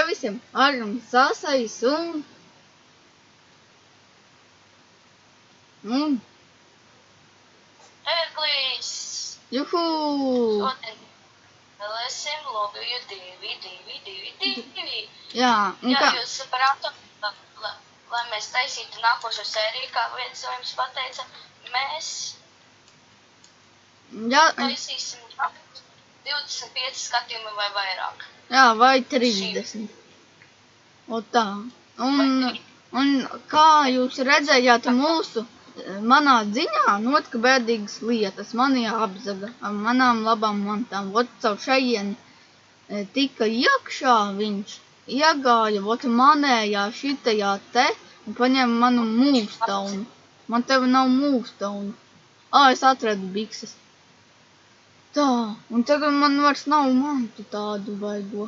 visiem varam sasais un... Ērglīs! Juhu! Šodien spēlēsim lobiju 2. Jā, un Ja kā? jūs saprātat, lai mēs taisītu nākošo sēriju, kā viens no jums pateica, mēs Jā, taisīsim 25 skatījumi vai vairāk. jā, vai 30. O tā. Un kā jūs redzējāt mūsu, manā dziņā notika bēdīgas lietas, mani apzaga ar manām labām mantām. Vot caur šajien tika iekšā viņš, iegāja, vot manējā šitajā te, un paņēma manu mūstaunu. Man tev nav mūstaunu. Es atradu bikses. Tā, un tagad man vairs nav mantu tādu vaigo.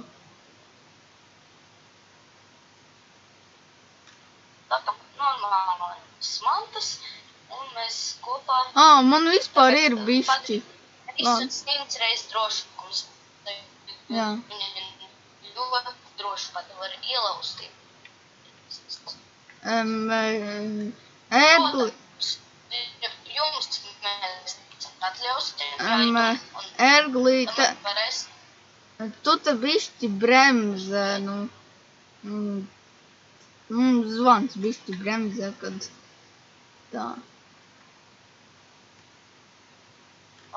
Tā kā normālas mantas, un mēs kopā... Man vispār ir bišķi. Visu 100 reizes drošums. Jā. Viņa ļoti droši pat var ielaustīt. Ērgli, Jums mēs atļausim. ērgli, Varēs. tu te bišķi bremzē, zvans bišķi bremzē, kad tā.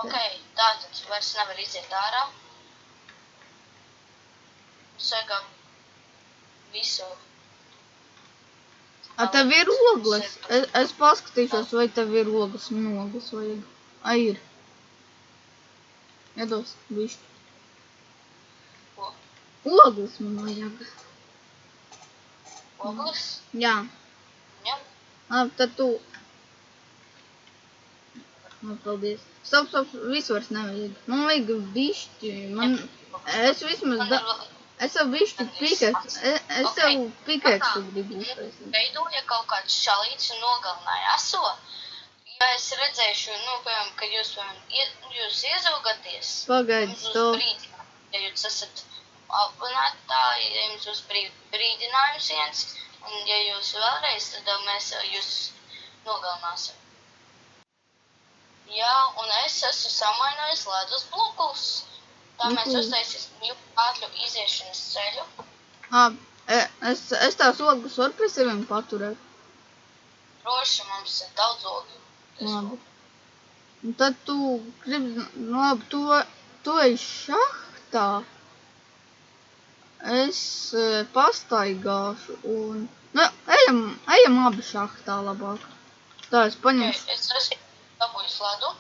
Ok, tātad vairs nevar iziet ārā. Sagam visu. Tev ir ogles? Es paskatīšos, vai tev ir ogles, man ogles vajag. Ir. Iedos bišķi. Ko? Ogles man vajag. Ogles? Jā. Jā. Tad tu... Paldies. Stop, visu vairs nevajag. Man vajag bišķi. Es vismaz... Es jau bišķi pikeksu. Es jau pikeksu gribu uztaisīt. Veidoja kaut kāds šalīts un nogalināja eso. Ja es redzēšu, piemēram, ka jūs iezaugaties. Pagaidi, stop. Ja jūs esat abonētāji, ja jums būs brīdinājums viens, un ja jūs vēlreiz, tad mēs jūs nogalināsim. Jā, un es esmu samainojis ledus blokus. Tā mēs uztaisīsim ātru iziešanas ceļu. Es tās ogles varu pie seviem paturēt. Droši, mums ir daudz ogļu. Labi. Un tad tu gribi, labi, tu ej šahtā. Es pastaigāšu un... ejam abi šahtā labāk. Tā, es paņemšu. Es esmu dabūjis ledu.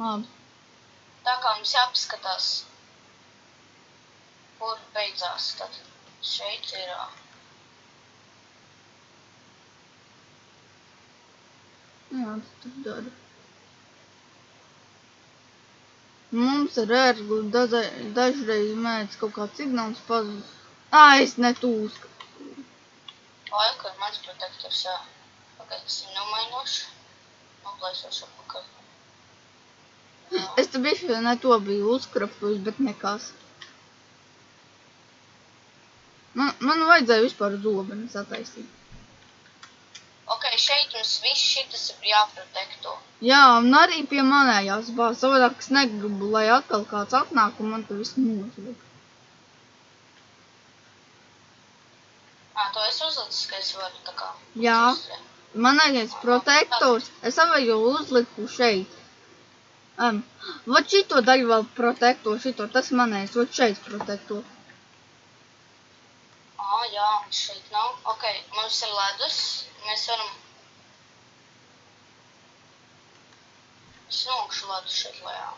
Labi. Tā kā mums jāpaskatās, kur beidzās, tad šeit ir... Jā, tad dara. Mums ar ērgli dažreiz mēdz kaut kāds signāls pazūs. Es netūskatu. Kur ir mans protektors, jā. Pagaid, es viņu nomainošu. Noplaisošu apakaļ. Es te bišķi ne to biju uzkrapojis, bet nekas. Man vajadzēja vispār zobenes attaisīt. Ok, šeit mums viss šitas ir jāprotekto. Jā, un arī pie manējās bāzes. Savādāk es negribu, lai atkal kāds atnāk un man te viss nozliek. To es uzlicis, ka es varu tā kā... Jā, manējais protektors. Es savējo uzliku šeit. Vot šito daļu vēl protektor, šito, tas manējais, vot šeit protektor. Jā, šeit nav. Ok, mums ir ledus, mēs varam... Es nokšu ledus šeit lejā.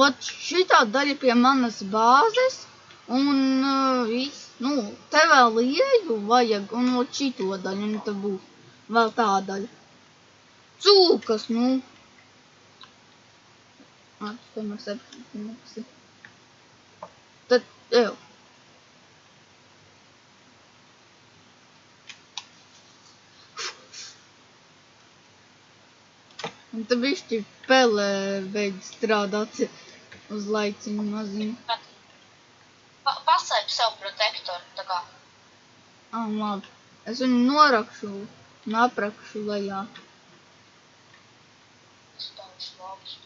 Vot šitā daļa pie manas bāzes, un viss, te vēl ieju vajag, un vot šito daļu, un te būs vēl tā daļa. Cūkas, Tas tomēr 7. Tad, ev. Un te bišķi pele beidz strādāt uz laiciņu maziņu. cep savu protektoru, tā kā. Labi. Es viņu norakšu un aprakšu lejā. Es tādu labs.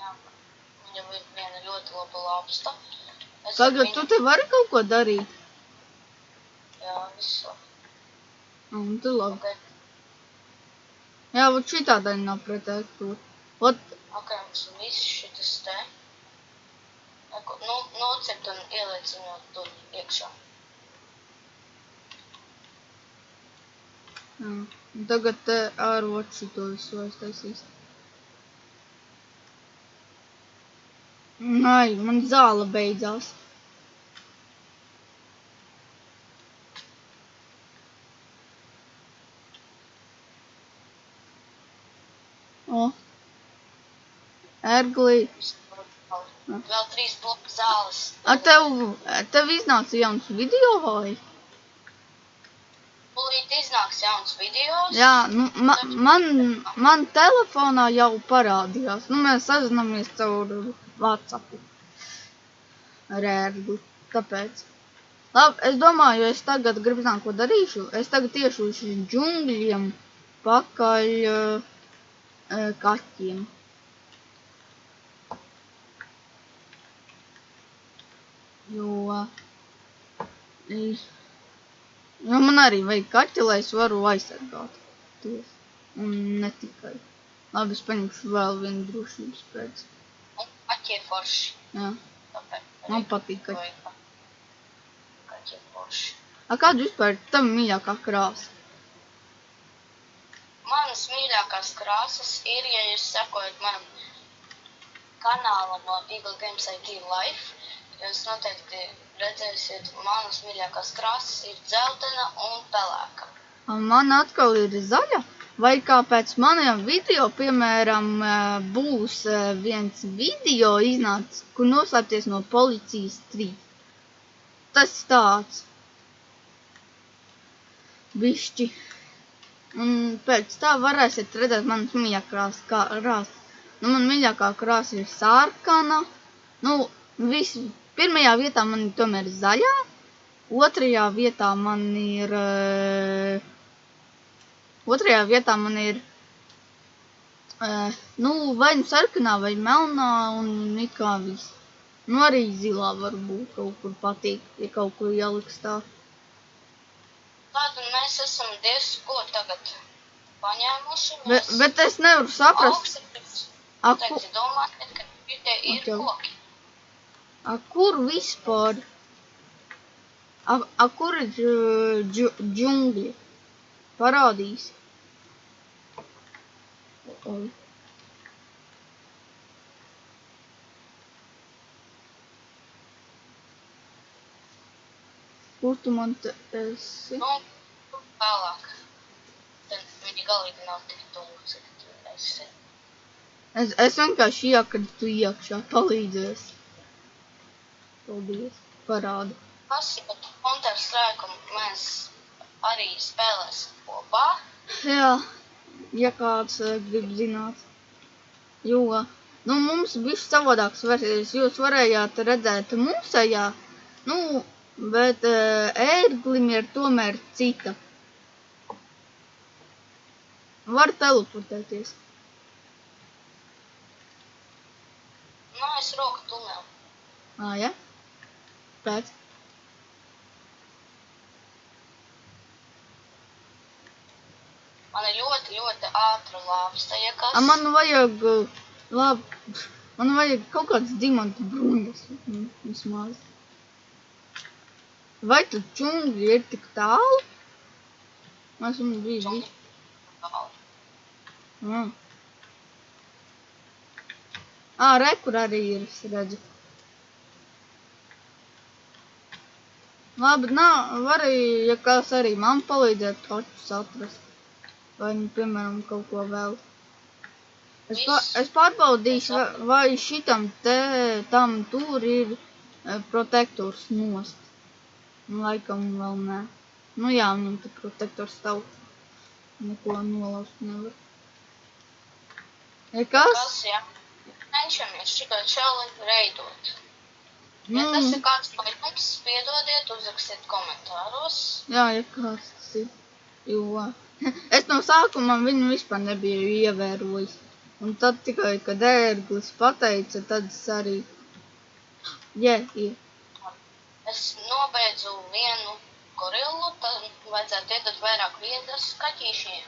Jā, viņam ir viena ļoti laba lāpsta. Tagad tu te vari kaut ko darīt? Jā, visu. Un tu labi. Okay. Jā, vot šitā daļa nav protektora. Vot, Ok, mums viss šitas te. Nocirt un ieliec viņu tur iekšā. jā. Un tagad te ar vot šito visu aiztaisīs. Ai, man zāle beidzās. O. Ērglī. Vēl 3 bloku zāles. Tev iznāca jauns video vai? Tūlīt iznāks jauns videos. Jā, nu, man telefonā jau parādījās. Nu, mēs sazināmies caur WhatsApp ar Ērgli, tāpēc. Labi, es domāju, es tagad gribu zināt, ko darīšu. Es tagad tiešu uz džungļiem pakaļ kaķiem. Jo man arī vajag kaķi, lai es varu aizsargāt tos. Un ne tikai. Labi, es paņemšu vēl vienu drošības pēc. Un kaķi ir forši. Jā, man patīk kaķi. Kaķi ir forši. Kāda vispār ir tava mīļākā krāsa? Manas mīļākās krāsas ir, ja jūs sekojat manam kanālam no Eagle Games IT Life, jūs noteikti redzēsiet, manas mīļākās krāsas ir dzeltena un pelēka. Man atkal ir zaļa, vai kā pēc maniem video, piemēram, būs viens video iznācis, kur noslēpties no policijas 3. Tas tāds. Bišķi. Un pēc tā varēsiet redzēt manas mīļākās krāsas. Nu, man mīļākā krāsa ir sarkana. Nu, pirmajā vietā man ir tomēr zaļā. Otrajā vietā man ir... vai nu sarkanā, vai melnā, un nekā viss. Nu, arī zilā varbūt kaut kur patīk, ja kaut ko ieliks tā. Tātad mēs esam diezko tagad paņēmuši. Bet es nevaru saprast. Noteikti domājat, ka šitie ir koki. Kur vispār? Kur ir džungļi? Parādīs. Kur tu man te esi? Nu, vēlāk. Tad viņi galīgi nav tik tuvu, cik tu esi. Es vienkārši iekritu iekšā, palīdzies. Paldies, parāda. Pasiet Counter-Strike un mēs arī spēlēsim kopā. Jā, ja kāds grib zināt. Jo, nu mums bišķi savādāks versijas, jūs varējāt redzēt mūsējā, nu, bet ērglim ir tomēr cita. Var teleportēties. Nu, es roku tuneli. Ja? Pēc. Man ir ļoti, ļoti ātra lāpsta, ja kas. Man vajag kaut kāds dimantu bruņas, vismaz. Vai tu džungļi ir tik tālu? Esmu bijis visu. Re, kur arī ir, es redzu. Labi, var, ja kāds arī man palīdzēt kaķus atrast. Vai, piemēram, kaut ko vēl. Es pārbaudīšu, vai šitam tam tur ir protektors nost. Laikam vēl nē. Nu jā, viņam te protektors stāv. Neko nolaust nevar. Ja kas? Kas, jā. Cenšamies šito čeli reidot. Ja Nu, tas ir kāds no jums, piedodiet, uzrakstiet komentāros. jā, ja kas tas ir. Jo es no sākuma viņu vispār nebiju ievērojis. Un tad tikai, kad ērglis pateica, tad es arī... Ir. Es nobeidzu vienu gorillu, tad vajadzētu iedot vairāk vietas skatīšiem.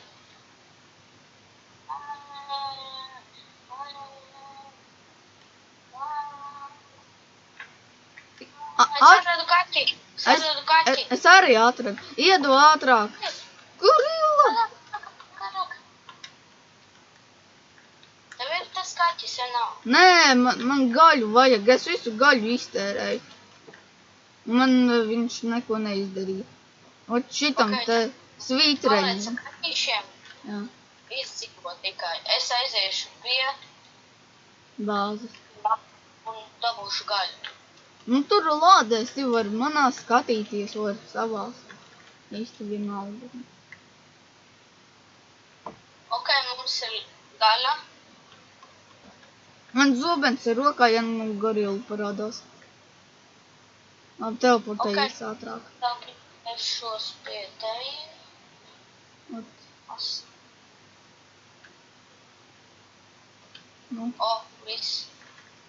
Es atradu kaķi. Es arī atradu. Iedo ātrāk. Gorilla! Tev ir tas kaķis, ja nav? Nē, man gaļu vajag. Es visu gaļu iztērēju. Man viņš neko neizdarīja. Ot šitam Ok. te svītreņam. Palēc kaķīšiem Jā, izdzīvo tikai. Es aiziešu pie bāzes. un dabūšu gaļu. Nu, tur lādēs jau var manā skatīties, var savās. Īsti vienalga. Ok, mums ir gaļa. Man zobens ir rokā, ja man gorilla parādās. Labi, teleportējies ātrāk. Tad es šos pie tevi. Ot, nu, Viss.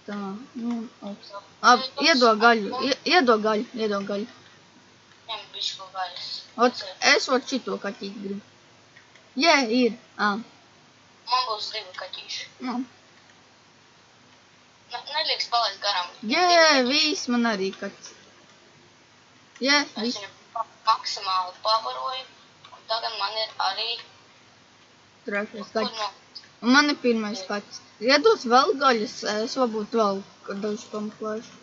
tā, nu, ot. Labi, iedo gaļu, iedo gaļu. Ņem bišku gaļas. Ot, es ot šito kaķīt gribu. Ir. Man būs 2 kaķīši. Nu. Neliekas palaist garām. Viss man arī kaķis. Es Viss. viņu maksimāli pavaroju. Un tagad man ir arī... Trešais Kur kaķis. Un man ir pirmais kaķis. Iedos vēl gaļas, es varbūt vēl dažu pameklēšu.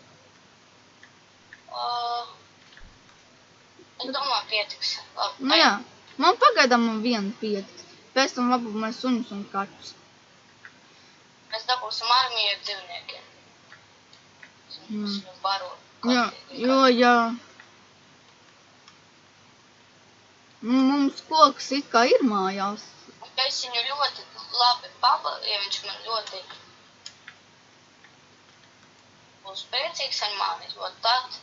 Es domāju, pietiks. Labi, Nu jā, man pagaidām viena pietiks. Pēc tam varbūt mēs suņus un kaķus. Mēs dabūsim armiju ar dzīvniekiem. Mēs viņu baro. Jā. Mums koks it kā ir mājās. Ja es viņu ļoti labi ja viņš man ļoti būs priecīgs ar mani, tad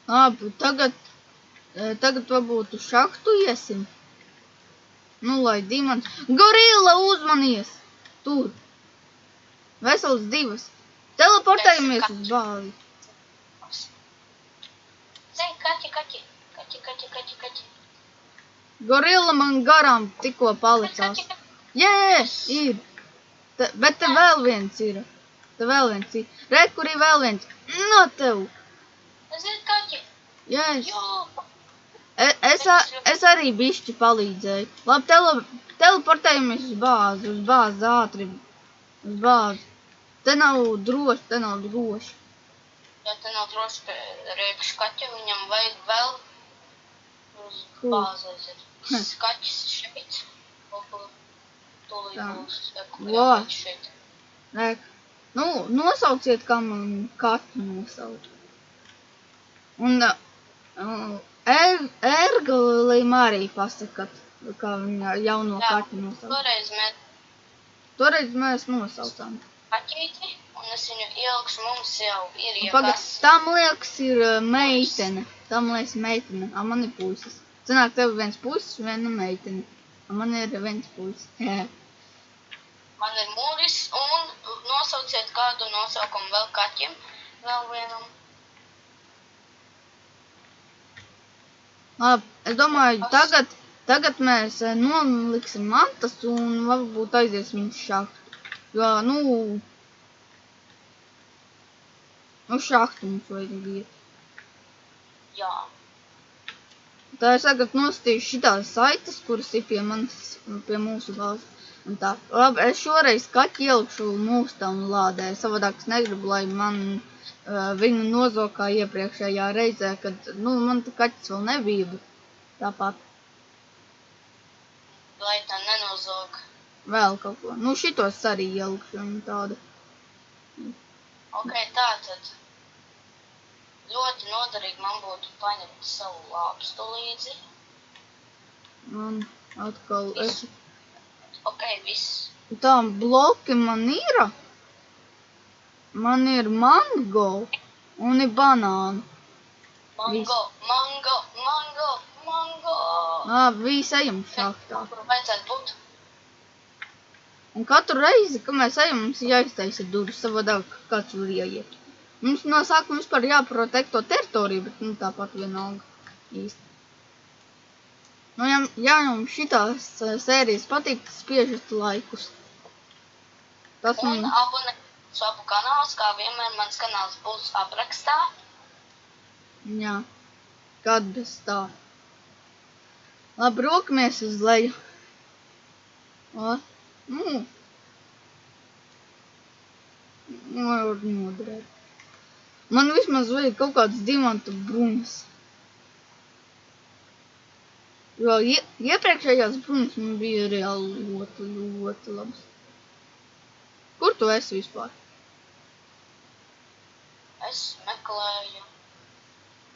Labi, tagad varbūt uz šahtu iesim. Nu, lai dimants. Gorilla uzmanies! Tur. Vesels 2. Teleportējamies uz bāzi. Kaķi. Gorilla man garām tikko palicās. Ir. Bet te vēl viens ir. Re, kur ir vēl viens. No tev. Es zinu kaķi. Es arī bišķi palīdzēju. Labi, teleportējamies uz bāzi ātri. Uz bāzi. Te nav droši. Ja te nav droši pie rēkšu kaķa, viņam vajag vēl uz bāzi aiziet. Kaķis šeit. Tūlīt būs. Kaķis šeit. Rēk. Nu, nosauciet, kā man kaķu nosaukt. Un Ērglim arī pasakat, kā viņa jauno kaķu nosaukt. Toreiz mēs nosaucām. Kaķīti, un es viņu ielikšu, mums jau ir Pagad, tam liekas ir meitene. Man ir puisis. Sanāk, tev viens puisis, viena meitene. Man ir viens puisis. Man ir mūris, un nosauciet kādu nosaukumu vēl kaķim, vēl vienam. Labi, es domāju, tagad mēs noliksim mantas un varbūt aiziesim uz šahtu. Jo, šahtu mums vajag iet. Jā. Tā es tagad nostīšu šitās saites, kuras ir pie mūsu bāzes. Un tā. Labi, es šoreiz kaķi ielikšu mūsu tam lādē. Savādāk es negribu, lai man viņu nozokā iepriekšējā reizē, kad, man tā kaķis vēl nebija, bet tāpat. Lai tā nenozog. Vēl kaut ko. Šitos arī ielikšu un tādu. Ok, tātad. Ļoti noderīgi man būtu paņemt savu lāpstu līdzi. Man atkal Viss. Ok, viss. Tā bloki man ir. Man ir mango un ir banāni. Mango, mango, mango, mango. Visi ejam šahtā. Kur vajadzētu būt? Un katru reizi, kad mēs ejam, mums ir jāiztaisa durvis, savādāk kāds var ieiet. Mums no sākuma vispār jāprotekto teritoriju, bet tāpat vienalga īsti. Ja jums šitās sērijas patīk, spiežat laikus. Tas un abonēt savu kanālus, kā vienmēr mans kanāls būs aprakstā. Jā, kad bez tā. Labi, rokamies uz leju. Var noderēt. Man vismaz vajag kaut kādas dimantu bruņas. Jo iepriekšējās bruņas man bija reāli ļoti labas. Kur tu esi vispār? Es meklēju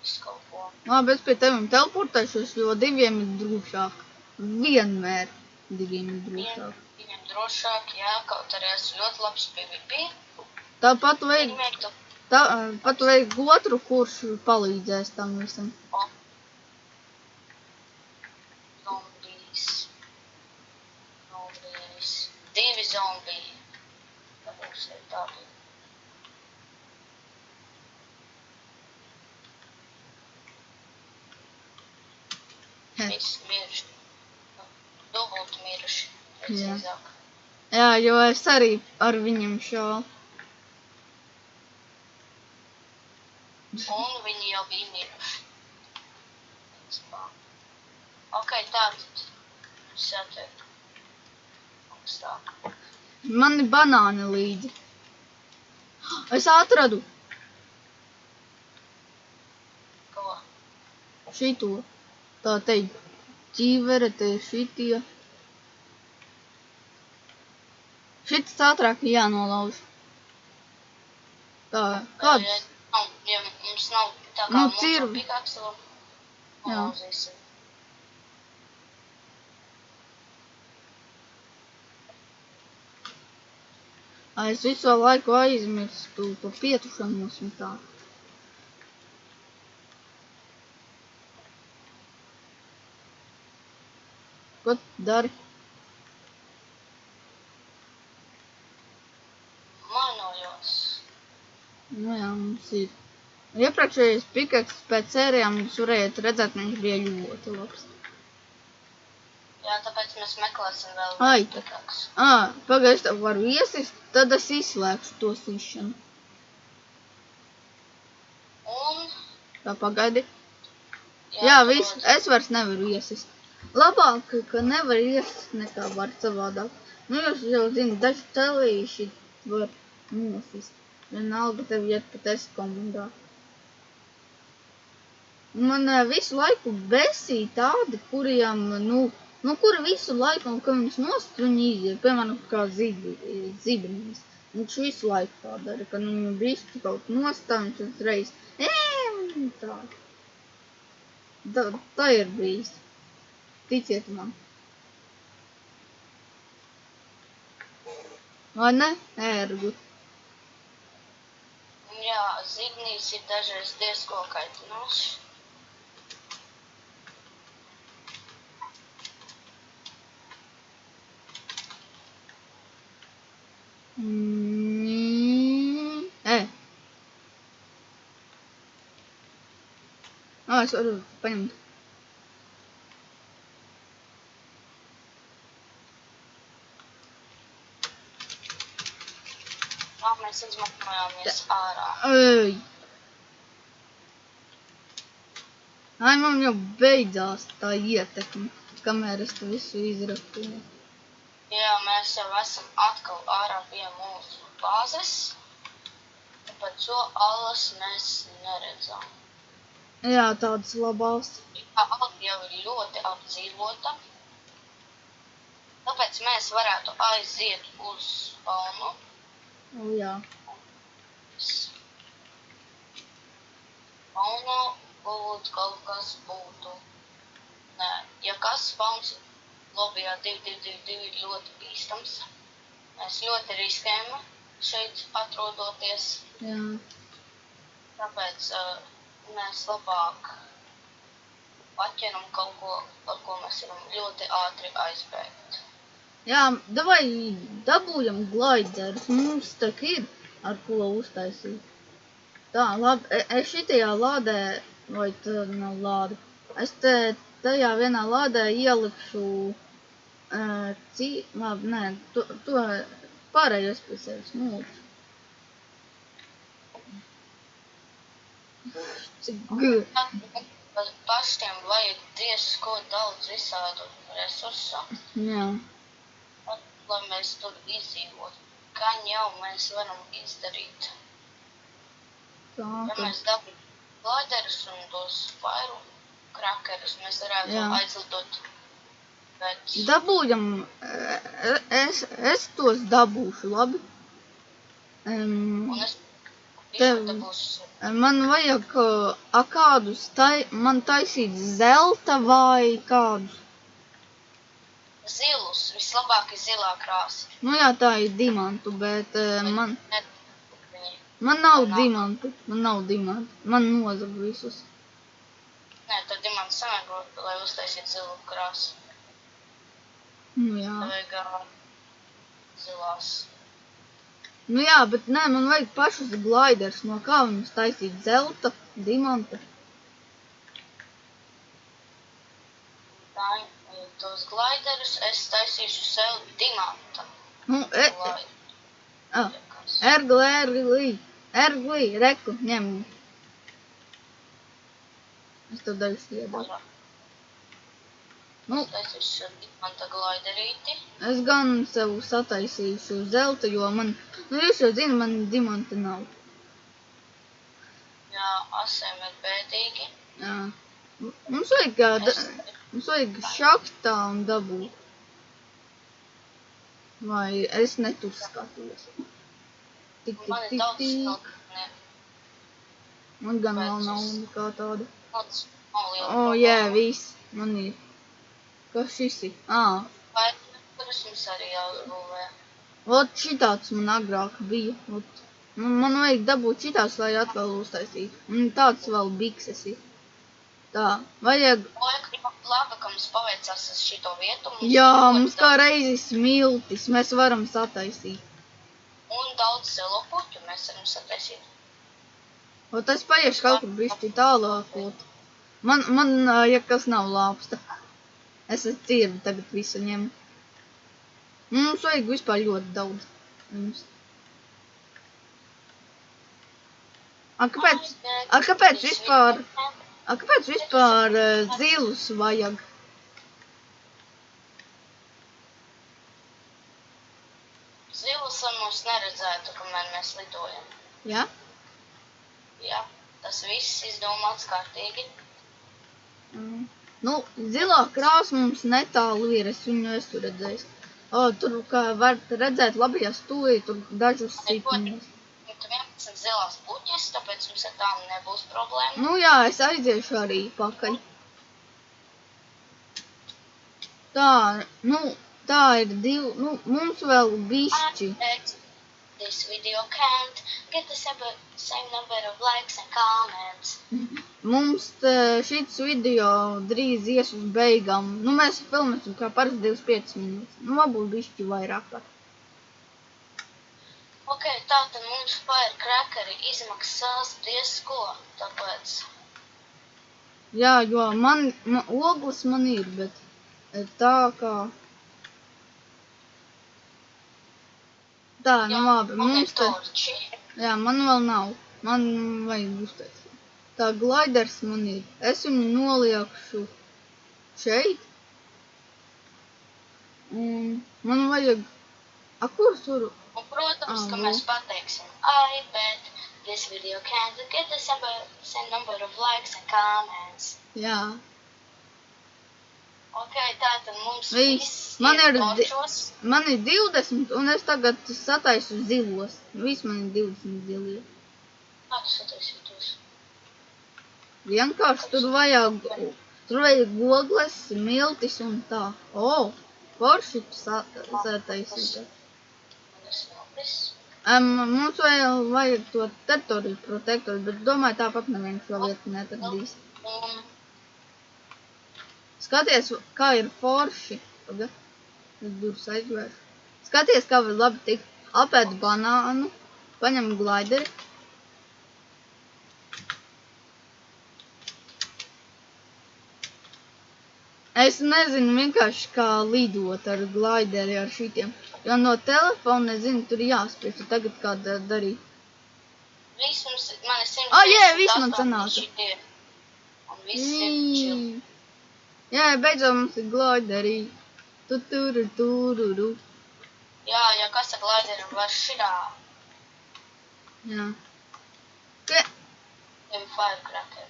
visu kaut ko. Labi, es pie tevim teleportēšos, jo diviem ir drošāk. Vienmēr diviem ir drošāk. Viņam drošāk, jā, kaut arī esmu ļoti labs PvP. Tāpat vajag otru, kurš palīdzēs tam visam. Zombijas. 2 zombiji. Tāpēc ir tādi. Visi miruši. Dubult miruši. Precīzāk. Jā, jo es arī ar viņiem šālu. Un viņi jau bija miruši. Ok, tātad. Es jātiek augstāk. Man ir banāni līdzi. Es atradu. Ko? Šito. Tā teikt, ķīvere, te šitie. Šitas ātrāk jānolauž. Tā, kāds? Ja mums nav tā kā mums nav pikaksu, nolauzīsim. Es visu laiku aizmirstu par pietušanos un tā. Ko tu dari? Mainojos. Nu jā, mums ir. Iepriekšējais pikaks pēc sērijām jūs varējāt redzēt, viņš bija ļoti labs. Jā, tāpēc mēs meklēsim vēl pikaksu. Pagaid, es tev varu iesist, tad es izslēgšu to sišanu. Un? Tā pagaidi. Jā, viss, es vairs nevaru iesist. Labāk, ka nevar iesist nekā var savādāk. Nu, jūs jau zini, daži telīši var nosist. Vienalga tev iet pat esi komandā. Man visu laiku besīja tādi, kuriem, kuri visu laiku, un kad viņus nost, viņi iziet, piemēram, kā zibenīs. Viņš visu laiku tā dara, kad viņu bišķi kaut nostā, viņš uzreiz, tā ir bijis. Ticiet man. Vai ne? Ērgu. Jā, zignīs ir dažreiz diezko kaitinoši. Es varu paņemt. Mēs izmantojāmies ārā. Man jau beidzās tā ietekme, kamēr es to visu izrakoju. Jā, mēs jau esam atkal ārā pie mūsu bāzes, tāpēc šo alas mēs neredzam. Jā, tādas labās. Ala jau ir ļoti apdzīvota, tāpēc mēs varētu aiziet uz spawnu. Jā. Spawnā kaut kas būtu. Nē, ja nekas, spawns lobbyā 2-2-2-2 ir ļoti bīstams. Mēs ļoti riskējam šeit atrodoties, Jā. tāpēc mēs labāk paķeram kaut ko, par ko mēs varam ļoti ātri aizbēgt. Jā, davai dabūjam gliderus, mums tak ir ar ko uztaisīt. Tā, labi, es šitajā lādē, vai tā nav lāde, es tajā vienā lādē ielikšu, labi, nē, to pārējos pie sevis, mūžu. Cik Pašiem vajag diezko daudz visādu resursu, Jā. lai mēs tur izdzīvotu. Gan jau mēs varam izdarīt. Tā, Ja mēs dabūtu gliderus un tos firecrackerus, mēs varētu Jā. aizlidot. Bet dabūjam, es tos dabūšu, labi? un es Tev- dabūšu Man vajag kādus, man taisīt zelta vai kādus. zilus, vislabāk ir zilā krāsa. Nu jā, tā ir dimantu, bet man Viņi, nav dimantu, man nozag visus. nē, tad ir man samērot, lai uztaisītu zilu krāsu. Nu jā. Vajag zilās. Nu jā, bet nē, man vajag pašus gliderus, no kā viņus taisīt zelta, dimanta. Tā, tos gliderus es taisīšu sev dimanta. Nu, Glaiderus. erglī, reku, ņem. Es tev daļu sliedu. Nu, Es taisīšu dimanta glaiderīti. es gan sev sataisīšu zelta, jo man, nu jūs jau zini, man dimanta nav. Jā, asēm ir bēdīgi. Jā. Mums vajag šaktā un dabūt. Vai es netur skatos. Tik, Man ir daudz smeltnē. Man gan vēl nav nekā tāda. Nav liela O, jā, viss, man ir. Kas šis ir? Firecrackers mums arī jāuzbūvē. Ot, šitāds man agrāk bija. Ot. Man vajag dabūt šitāds, lai atkal uztaisītu. Un tāds vēl bikses ir. Tā, vajag... Labi, ka mums paveicās uz šito vietu. Jā, mums kā reizes smiltis, mēs varam sataisīt. Un daudz zilo puķu mēs varam sataisīt. Ot, es paiešu kaut kur bišķi tālāk. Ot. Man, ja kas nav lāpsta. Es cirvi tagad visu ņemu. Mums vajag vispār ļoti daudz. Mums. Kāpēc vispār zilus vajag? Zilus var mums neredzētu, kamēr mēs lidojam. Jā? Jā, tas viss izdomāts kārtīgi. Nu, zilā krāsa mums netālu ir, es viņu esmu redzējis. Tur, kā varat redzēt, labajā stūrī, tur dažus sīkumus. 11 zilās puķis, tāpēc mums ar tām nebūs problēma. Nu jā, es aiziešu arī pakaļ. Tā ir divi, mums vēl bišķi. This video can't get the same number of likes and comments. Mums šits video drīz ies uz beigām. Nu, mēs filmēsim kā parasti 25 minūtes. Nu, varbūt bišķi vairāk. Ok, tātad mums firecrackeri izmaksās diezko, tāpēc. Jā, jo ogles man ir, bet tā kā... Tā, nu labi, mums te... Jā, man vēl nav. Man vajag uztaisīt. Tā gliders man ir. Es viņu noliekšu šeit. Un man vajag... Kur tur? Un, protams, ka mēs pateiksim, I bet this video can't get the same number of likes and comments. Jā. Ok, tātad mums Viss. viss Man ir ir torčos. Man ir 20, un es tagad sataisu zilos. Viss man ir 20 zilie. Kā tu sataisītos? Vienkārši tur vajag Tur vajag gogles, miltis un tā. Forši sataisīt. Mums vajag to teritoriju protektoru, bet domāju, tāpat neviens šo vietu netradīs. Skaties, kā ir forši. Pagad, es durus aizvēršu. Skaties, kā var labi tikt. Apēd banānu, paņem glaideri. Es nezinu vienkārši, kā lidot ar glaideri ar šitiem. Jo no telefona, nezinu, tur jāspēc, tagad kā darīt. Viss mums, man ir 100. Viss man sanāca. Un viss ir čil. Jā, beidzot mums ir glaideri. Tururu. Jā, ja kas ar glaiderim var šitā. Jā. Tev firecracker.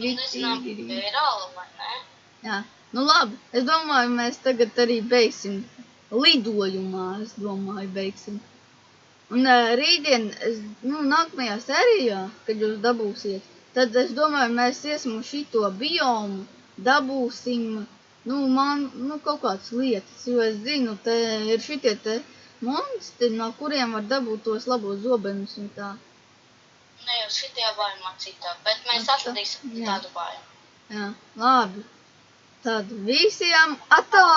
Mēs zinām Bērālu, vai ne? Jā, nu labi. Es domāju, mēs tagad arī beigsim lidojumā, beigsim. Un rītdien, nākamajā sērijā, kad jūs dabūsiet, tad es domāju, mēs iesim uz šito biomu, dabūsim, kaut kādas lietas, jo es zinu, te ir šitie te monstri, no kuriem var dabūt tos labos zobenus un tā. Ne jau šitie vājumā citā, bet mēs atradīsim tādu vājumu. Jā, labi. Tad visiem atā!